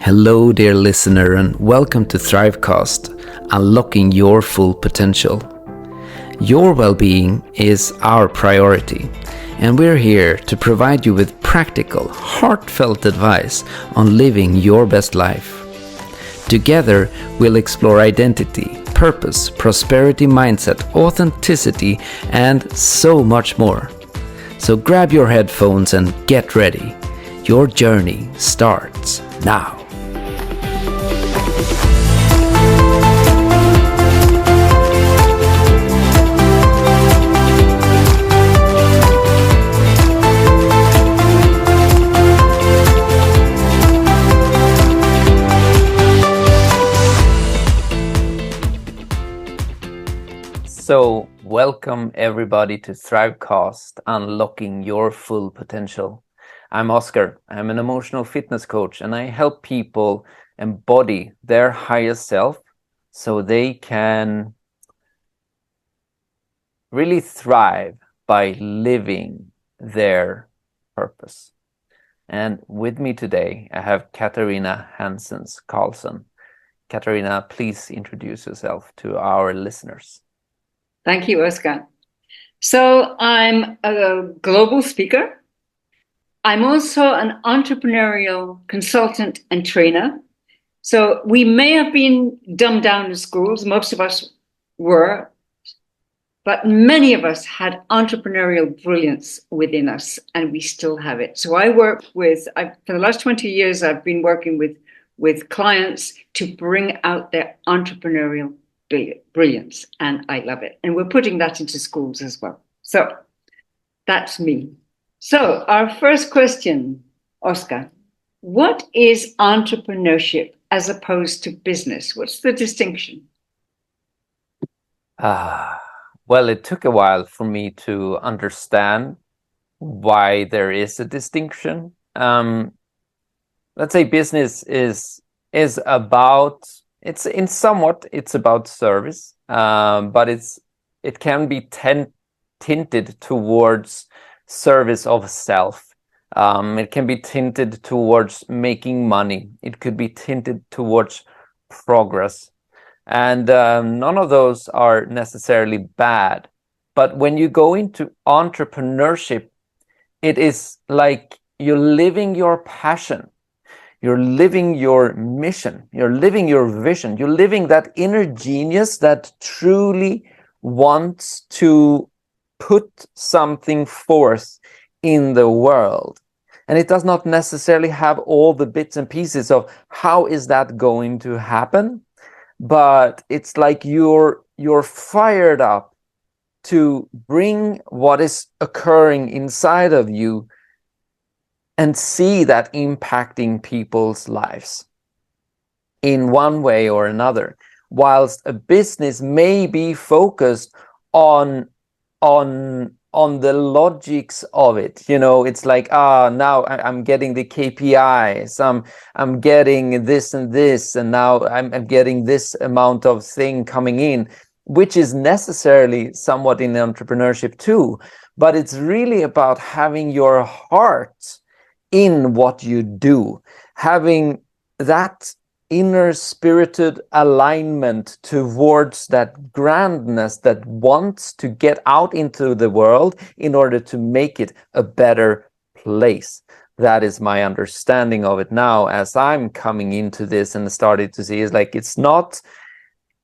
Hello, dear listener, and welcome to ThriveCast, unlocking your full potential. Your well-being is our priority, and we're here to provide you with practical, heartfelt advice on living your best life. Together, we'll explore identity, purpose, prosperity mindset, authenticity, and so much more. So grab your headphones and get ready. Your journey starts now. So, welcome everybody to ThriveCast, unlocking your full potential. I'm Oscar. I'm an emotional fitness coach, and I help people embody their highest self so they can really thrive by living their purpose. And with me today, I have Katarina Hansens Karlsson. Katarina, please introduce yourself to our listeners. Thank you, Oscar. So I'm a global speaker. I'm also an entrepreneurial consultant and trainer. So we may have been dumbed down in schools, most of us were, but many of us had entrepreneurial brilliance within us, and we still have it. So I work with, for the last 20 years, I've been working with clients to bring out their entrepreneurial brilliance, and I love it. And we're putting that into schools as well. So that's me. So our first question, Oscar, what is entrepreneurship as opposed to business? What's the distinction? Well, it took a while for me to understand why there is a distinction. Let's say business is about, it's about service, but it can be tinted towards service of self. It can be tinted towards making money. It could be tinted towards progress. And none of those are necessarily bad. But when you go into entrepreneurship, it is like you're living your passion. You're living your mission. You're living your vision. You're living that inner genius that truly wants to put something forth in the world. And it does not necessarily have all the bits and pieces of how is that going to happen, but it's like you're fired up to bring what is occurring inside of you and see that impacting people's lives in one way or another. Whilst a business may be focused on the logics of it, it's like, now I'm getting the KPIs, I'm getting this and this, and now I'm getting this amount of thing coming in, which is necessarily somewhat in entrepreneurship too. But it's really about having your heart in what you do, having that inner spirited alignment towards that grandness that wants to get out into the world in order to make it a better place. That is my understanding of it now as I'm coming into this and started to see is like it's not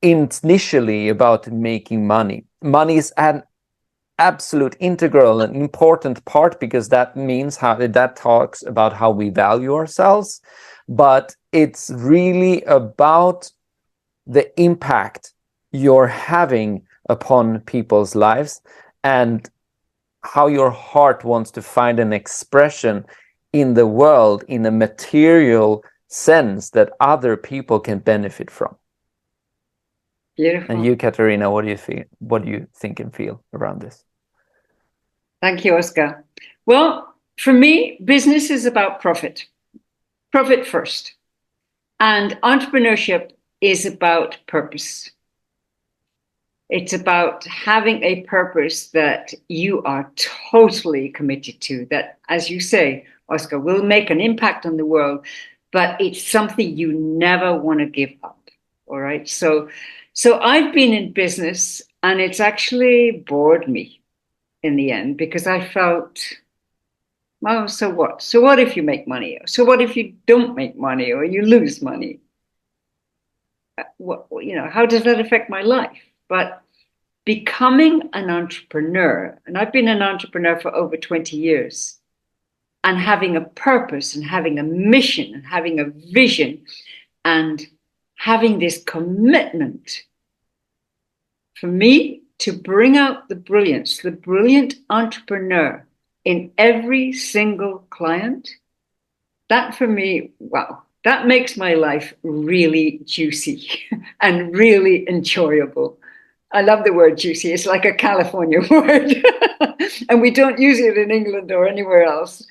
initially about making money. Money is an absolute integral and important part because that means that talks about how we value ourselves, but it's really about the impact you're having upon people's lives and how your heart wants to find an expression in the world in a material sense that other people can benefit from. Beautiful. And you, Katarina, what do you feel? What do you think and feel around this? Thank you, Oscar. Well, for me, business is about profit. Profit first. And entrepreneurship is about purpose. It's about having a purpose that you are totally committed to, that, as you say, Oscar, will make an impact on the world, but it's something you never want to give up. All right. So I've been in business and it's actually bored me in the end because I felt, well, so what? So what if you make money? So what if you don't make money or you lose money? What, how does that affect my life? But becoming an entrepreneur, and I've been an entrepreneur for over 20 years, and having a purpose and having a mission and having a vision and having this commitment for me to bring out the brilliant entrepreneur in every single client, that for me, wow, that makes my life really juicy and really enjoyable. I love the word juicy. It's like a California word, and we don't use it in England or anywhere else.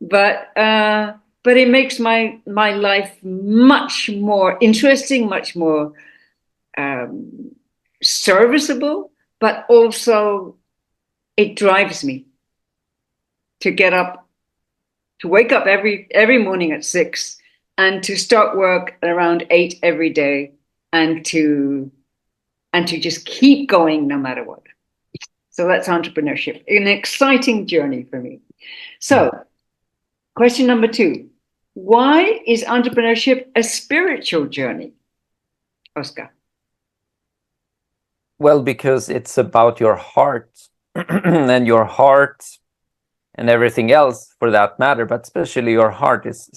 But it makes my life much more interesting, much more serviceable. But also, it drives me to get up, to wake up every morning at 6, and to start work at around 8 every day, and to just keep going no matter what. So that's entrepreneurship, an exciting journey for me. So question number 2, why is entrepreneurship a spiritual journey, Oscar? Well, because it's about your heart and your heart and everything else for that matter, but especially your heart it's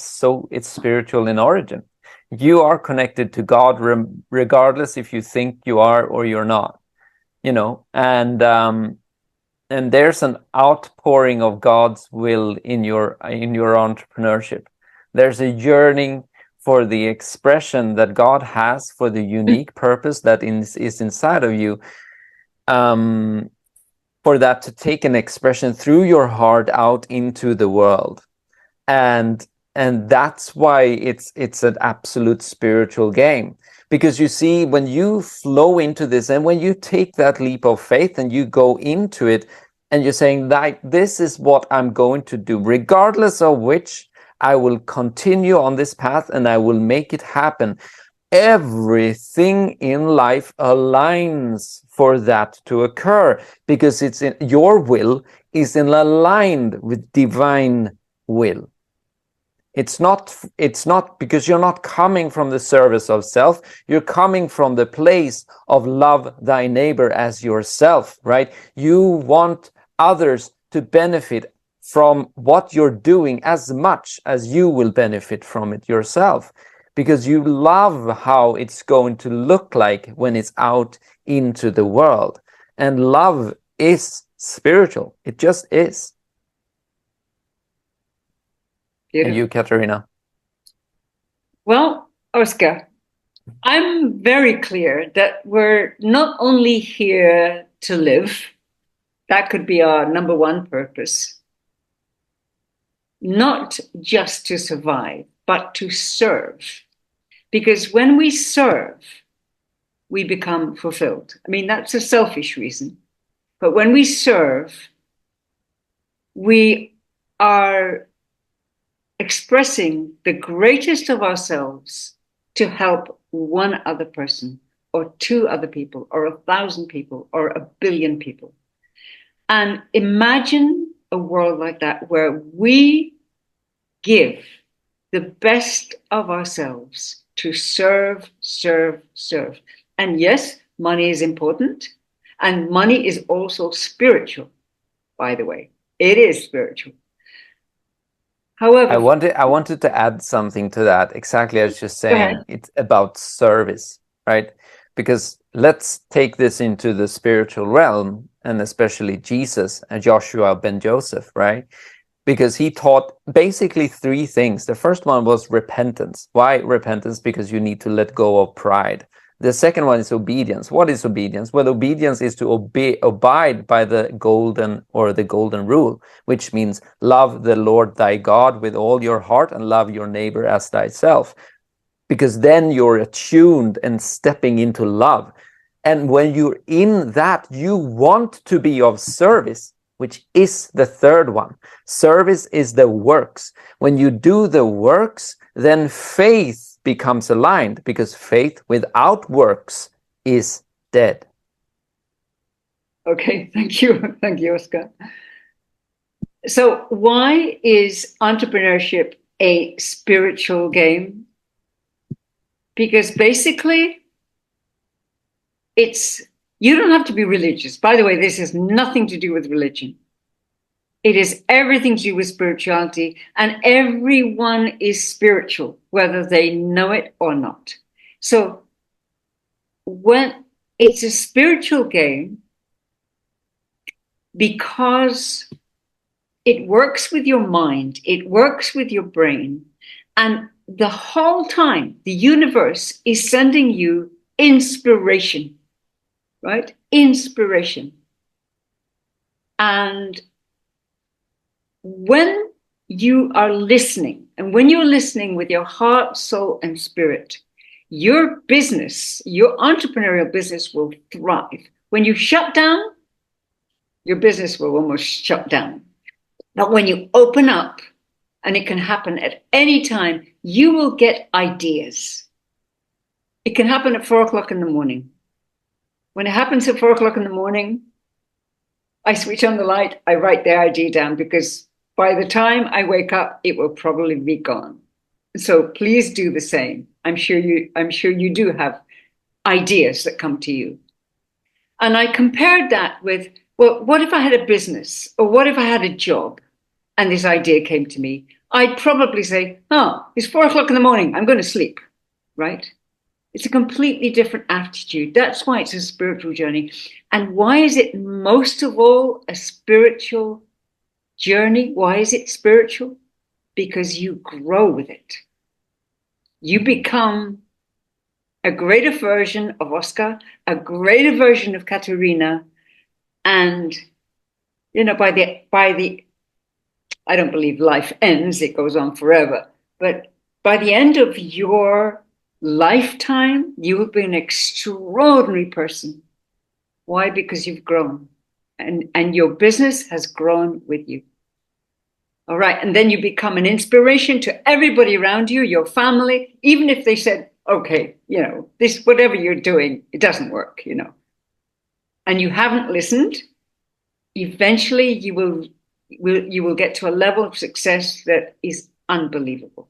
spiritual in origin. You are connected to God regardless if you think you are or you're not, and there's an outpouring of God's will in your entrepreneurship. There's a yearning for the expression that God has for the unique purpose that is inside of you, for that to take an expression through your heart out into the world. And that's why it's an absolute spiritual game. Because you see, when you flow into this and when you take that leap of faith and you go into it and you're saying, like, this is what I'm going to do, regardless of which, I will continue on this path and I will make it happen. Everything in life aligns for that to occur because your will is aligned with divine will. It's not because you're not coming from the service of self, you're coming from the place of love thy neighbor as yourself, right? You want others to benefit from what you're doing as much as you will benefit from it yourself, because you love how it's going to look like when it's out into the world. And love is spiritual. It just is. Beautiful. And you, Katarina? Well, Oscar, I'm very clear that we're not only here to live. That could be our number one purpose. Not just to survive, but to serve. Because when we serve, we become fulfilled. I mean, that's a selfish reason. But when we serve, we are expressing the greatest of ourselves to help one other person, or 2 other people, or 1,000 people, or 1 billion people. And imagine a world like that where we give the best of ourselves to serve. And yes, money is important. And money is also spiritual, by the way. It is spiritual. However, I wanted to add something to that. Exactly as you're saying, it's about service, right? Because let's take this into the spiritual realm, and especially Jesus and Joshua ben Joseph, right? Because he taught basically 3 things. The first one was repentance. Why repentance? Because you need to let go of pride. The second one is obedience. What is obedience? Well, obedience is to abide by the golden rule, which means love the Lord thy God with all your heart and love your neighbor as thyself. Because then you're attuned and stepping into love. And when you're in that, you want to be of service. which is the third one. Service is the works. When you do the works, then faith becomes aligned, because faith without works is dead. Okay, thank you. Thank you, Oscar. So why is entrepreneurship a spiritual game? Because basically, you don't have to be religious. By the way, this has nothing to do with religion. It is everything to do with spirituality, and everyone is spiritual, whether they know it or not. So when it's a spiritual game, because it works with your mind, it works with your brain, and the whole time the universe is sending you inspiration, right? Inspiration. And when you are listening, and when you're listening with your heart, soul, and spirit, your business, your entrepreneurial business will thrive. When you shut down, your business will almost shut down. But when you open up, and it can happen at any time, you will get ideas. It can happen at 4:00 in the morning. When it happens at 4:00 in the morning, I switch on the light, I write the idea down, because by the time I wake up, it will probably be gone. So please do the same. I'm sure you do have ideas that come to you. And I compared that with, well, what if I had a business, or what if I had a job and this idea came to me? I'd probably say, oh, it's 4:00 in the morning, I'm going to sleep, right? It's a completely different attitude. That's why it's a spiritual journey. And why is it most of all a spiritual journey? Why is it spiritual? Because you grow with it. You become a greater version of Oscar, a greater version of Katerina. And, by the, I don't believe life ends, it goes on forever. But by the end of your lifetime, you will be an extraordinary person. Why? Because you've grown, and your business has grown with you. All right. And then you become an inspiration to everybody around you, your family, even if they said, okay, this, whatever you're doing, it doesn't work, and you haven't listened. Eventually you will get to a level of success that is unbelievable.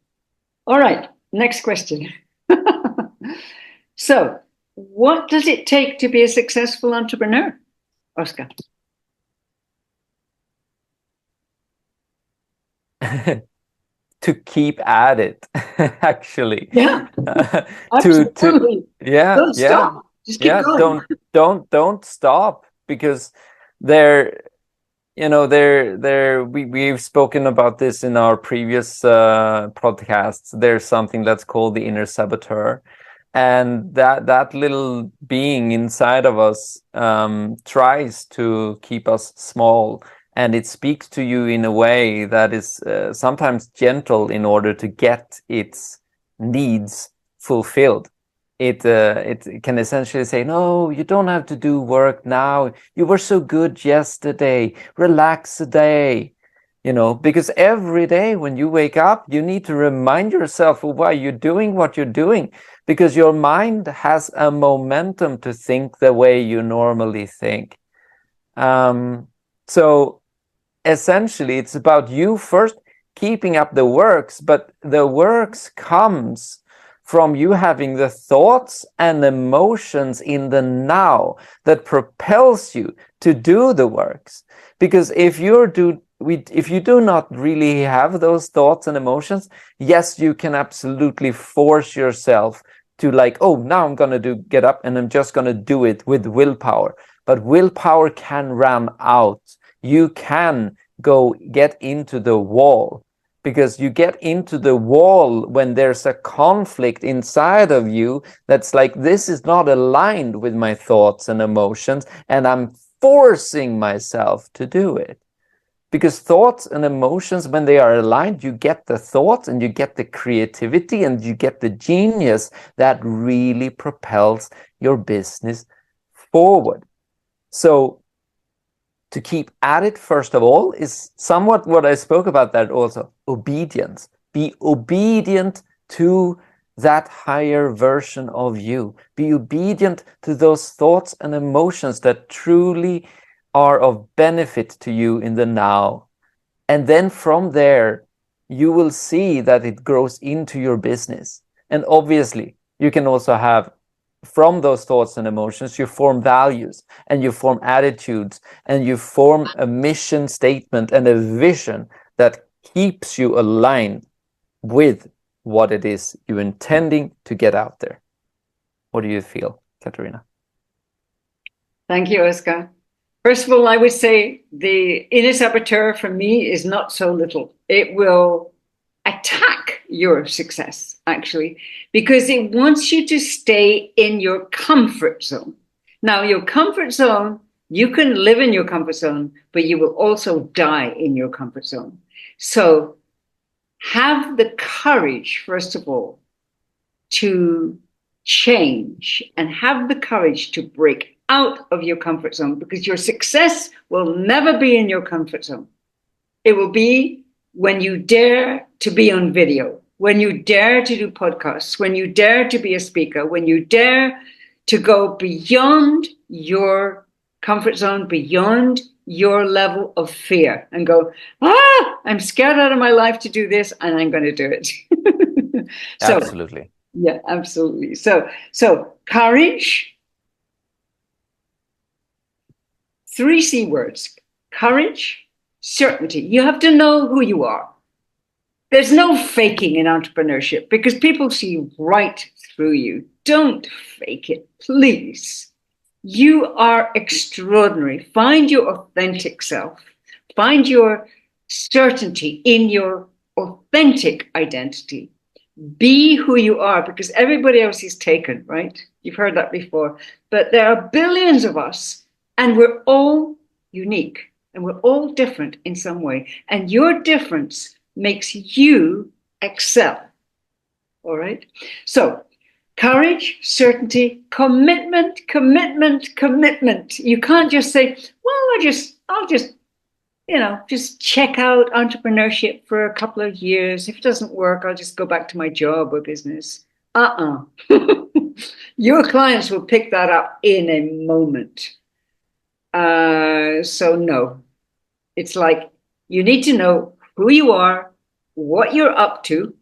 All right. Next question. So, what does it take to be a successful entrepreneur, Oscar? To keep at it, actually. Yeah, absolutely. Don't stop. Just keep going. Don't stop, because we've spoken about this in our previous podcasts. There's something that's called the inner saboteur, and that little being inside of us tries to keep us small, and it speaks to you in a way that is sometimes gentle in order to get its needs fulfilled. It can essentially say, no, you don't have to do work now. You were so good yesterday. Relax a day. Because every day when you wake up, you need to remind yourself of why you're doing what you're doing, because your mind has a momentum to think the way you normally think. So essentially, it's about you first keeping up the works, but the works comes from you having the thoughts and emotions in the now that propels you to do the works. Because if you do not really have those thoughts and emotions, yes, you can absolutely force yourself to now I'm going to get up and I'm just going to do it with willpower. But willpower can run out. You can go get into the wall, because you get into the wall when there's a conflict inside of you that's like, this is not aligned with my thoughts and emotions, and I'm forcing myself to do it. Because thoughts and emotions, when they are aligned, you get the thoughts and you get the creativity and you get the genius that really propels your business forward. So to keep at it, first of all, is somewhat what I spoke about, that also obedience. Be obedient to that higher version of you. Be obedient to those thoughts and emotions that truly are of benefit to you in the now. And then from there, you will see that it grows into your business. And obviously, you can also have, from those thoughts and emotions, you form values and you form attitudes and you form a mission statement and a vision that keeps you aligned with what it is you're intending to get out there. What do you feel, Katarina? Thank you, Oscar. First of all, I would say the inner saboteur for me is not so little. It will attack your success, actually, because it wants you to stay in your comfort zone. Now, your comfort zone, you can live in your comfort zone, but you will also die in your comfort zone. So have the courage, first of all, to change, and have the courage to break out of your comfort zone, because your success will never be in your comfort zone. It will be when you dare to be on video, when you dare to do podcasts, when you dare to be a speaker, when you dare to go beyond your comfort zone, beyond your level of fear, and go, I'm scared out of my life to do this, and I'm going to do it. So, Absolutely. yeah, absolutely. So courage, 3 C words: courage, certainty. You have to know who you are. There's no faking in entrepreneurship, because people see right through you. Don't fake it, please. You are extraordinary. Find your authentic self. Find your certainty in your authentic identity. Be who you are, because everybody else is taken, right? You've heard that before. But there are billions of us, and we're all unique, and we're all different in some way. And your difference makes you excel. All right? So, courage, certainty, commitment, commitment, commitment. You can't just say, well, I'll just check out entrepreneurship for a couple of years. If it doesn't work, I'll just go back to my job or business. Your clients will pick that up in a moment. So no, it's like you need to know who you are, what you're up to,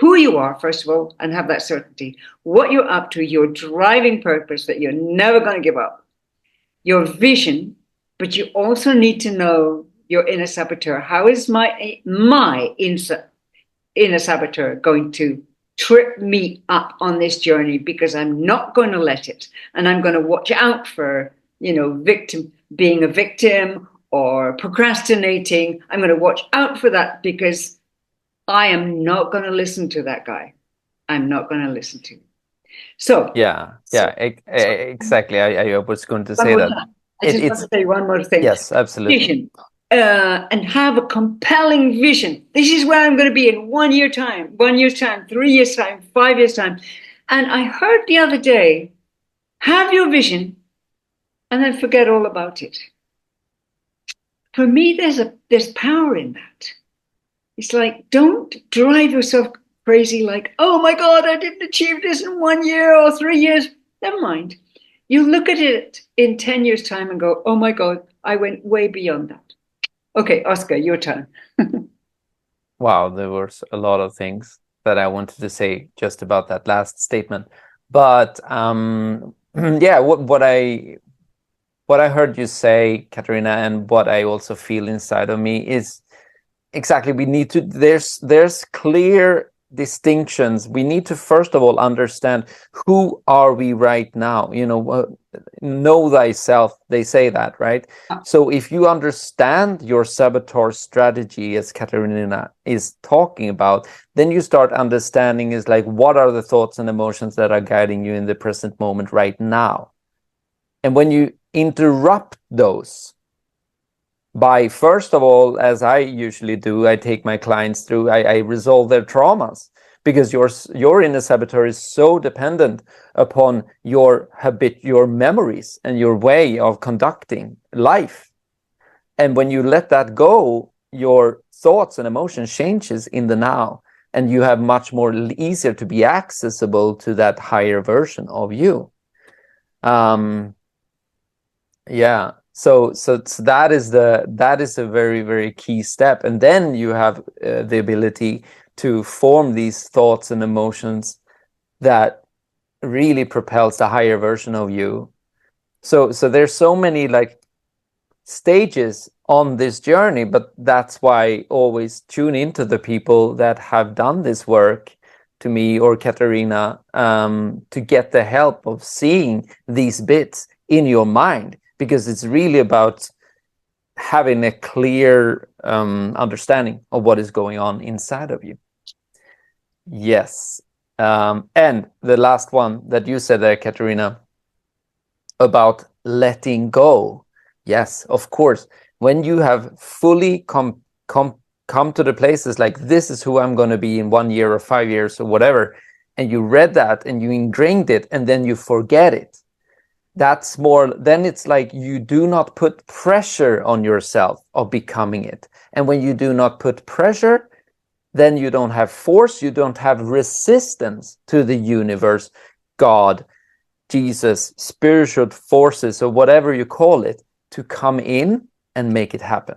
who you are, first of all, and have that certainty. What you're up to, your driving purpose that you're never going to give up, your vision. But you also need to know your inner saboteur. How is my inner saboteur going to trip me up on this journey? Because I'm not going to let it. And I'm going to watch out for, being a victim or procrastinating. I'm going to watch out for that, because I am not going to listen to that guy. I'm not going to listen to him. So exactly. I was going to say that. I just want to say one more thing. Yes, absolutely. Vision, and have a compelling vision. This is where I'm going to be in 1 year time, 1 year's time, 3 years time, 5 years time. And I heard the other day, have your vision and then forget all about it. For me, there's power in that. It's like, don't drive yourself crazy like, oh my God, I didn't achieve this in 1 year or 3 years. Never mind. You look at it in 10 years' time and go, oh my God, I went way beyond that. Okay, Oscar, your turn. Wow, there was a lot of things that I wanted to say just about that last statement. But yeah, what I heard you say, Katarina, and what I also feel inside of me is exactly, we need to, there's clear distinctions. We need to first of all understand, who are we right now? Know thyself, they say that, right? So if you understand your saboteur strategy, as Katarina is talking about, then you start understanding is like, what are the thoughts and emotions that are guiding you in the present moment right now? And when you interrupt those by, first of all, as I usually do, I take my clients through, I resolve their traumas, because your inner saboteur is so dependent upon your habit, your memories, and your way of conducting life. And when you let that go, your thoughts and emotions changes in the now, and you have much more easier to be accessible to that higher version of you. Yeah. So that is a very, very key step. And then you have the ability to form these thoughts and emotions that really propels the higher version of you. So there's so many like stages on this journey, but that's why always tune into the people that have done this work to me or Katarina, to get the help of seeing these bits in your mind, because it's really about having a clear understanding of what is going on inside of you. Yes. And the last one that you said there, Katarina, about letting go. Yes, of course. When you have fully come to the places like, this is who I'm going to be in 1 year or 5 years or whatever, and you read that and you ingrained it and then you forget it, that's more, then it's like you do not put pressure on yourself of becoming it. And when you do not put pressure, then you don't have force, you don't have resistance to the universe, God, Jesus, spiritual forces, or whatever you call it, to come in and make it happen.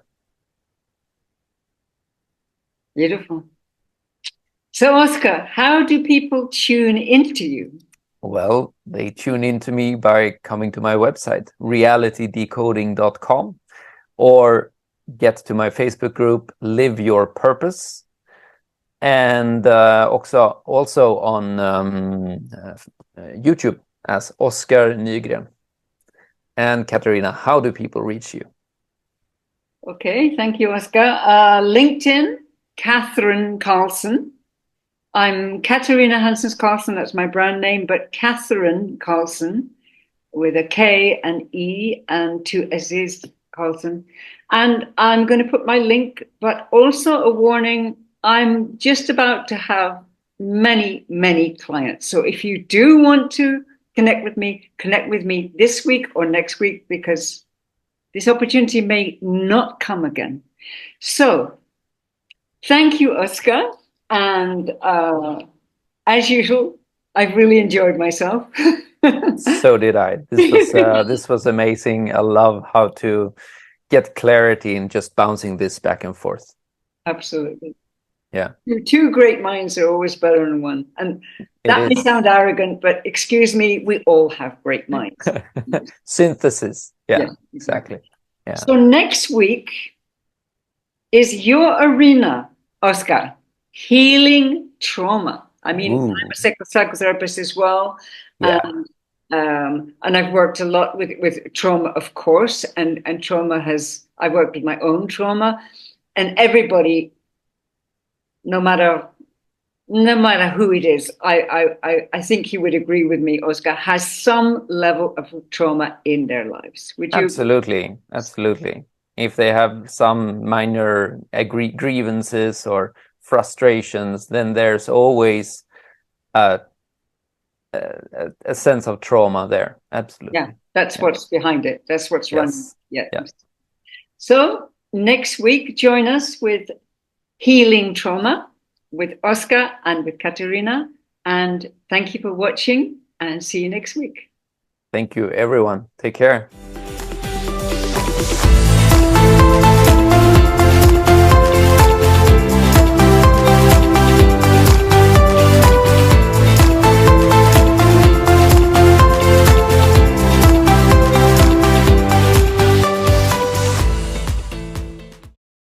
Beautiful. So, Oscar, how do people tune into you? Well, they tune into me by coming to my website, realitydecoding.com, or get to my Facebook group, Live Your Purpose, and also on YouTube as Oscar Nygren. And Katarina, how do people reach you? Okay, thank you, Oscar. LinkedIn, Catherine Carlson. I'm Katarina Hansens Carlson, that's my brand name, but Catherine Carlson with a K and E and 2 S's, Carlson. And I'm going to put my link, but also a warning, I'm just about to have many, many clients. So if you do want to connect with me this week or next week, because this opportunity may not come again. So thank you, Oscar. And as usual, I've really enjoyed myself. So did I. This was amazing. I love how to get clarity in just bouncing this back and forth. Absolutely. Yeah. Two great minds are always better than one. And that may sound arrogant, but excuse me, we all have great minds. Synthesis. Yeah, exactly. Yeah. So next week is your arena, Oscar. Healing trauma. I mean, Ooh. I'm a psychotherapist as well. Yeah. And I've worked a lot with trauma, of course, and trauma I've worked with my own trauma, and everybody, no matter who it is, I think you would agree with me, Oscar, has some level of trauma in their lives. Would you? Absolutely. If they have some minor grievances or frustrations, then there's always a sense of trauma there. Absolutely. Yeah, that's what's behind it. That's what's running. Yeah. Yeah. So next week, join us with Healing Trauma with Oscar and with Katarina. And thank you for watching, and see you next week. Thank you, everyone. Take care.